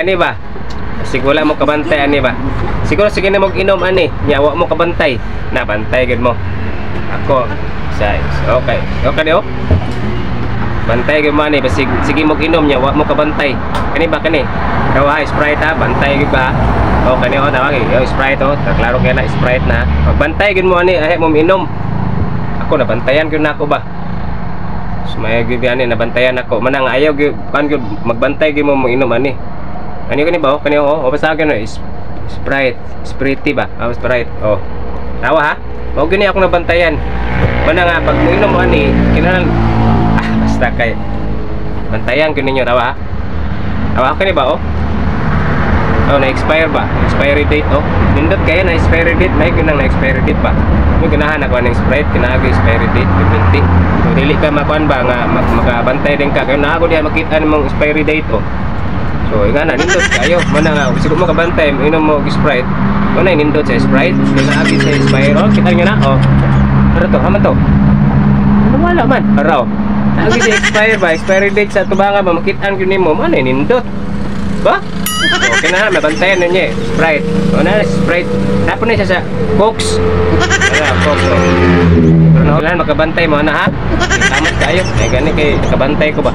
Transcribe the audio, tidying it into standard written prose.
Ani ba? Siguro wala mo kabantay ani ba? Siguro sige na mag-inom ani, nyawa mo kabantay. Na bantay gid mo. Ako size. Okay. Okay di oh. Bantay gid mo ani, basig sige mag-inom nyawa mo kabantay. Kani ba kani? Dawa Sprite ha, bantay gid ba? O kani oh dawagi, yo Sprite oh, klaro kay na Sprite na. Pagbantay gid mo ani, ahe mo minom. Ako nabantayan gyud nako ba? Sumaya gyud ani nabantayan ako. Manang ayaw gyud kan gyud magbantay gyud mo minom ani. Kani ba? Kani oh, basta gyud Sprite, Sprite ba? Oh, Sprite. Oh. Tawa ha? Mao gyud ni ako nabantayan. Mana nga pag minom mo ani, kinahanglan basta kay bantayan gyud ninyo tawa ha. Tawa kani ba oh? Oh, na-expire ba? Expiry date oh. Nindot kaya na expiry date, may gyud nang na-expiry date ba? Mo ganahan ako ng Sprite, kinaagi expiry date 20. So dili ka makuan ba nga makabantay din ka kay naago diha makita nimong expiry date oh. So, nga na, nindot kayo. Mana nga, siguro mo kabantay, inom mo Sprite. O na, nindot sa Sprite. Kaya naagi sa Sprite. O, kita nyo na, o. Ano to? Haman to? Ano wala man? Araw. Naagi sa expire ba? Expiry date sa tubangan ba? Makitaan ko nimo. Ano, nindot? Ba? O, kaya na, mabantayan na niya. Sprite. O na, Sprite. Tapos na siya sa Cokes. Ano, Cokes, o. Pero na, makabantay mo, ano ha? Tamat kayo. Kaya gani kay kabantay ko ba?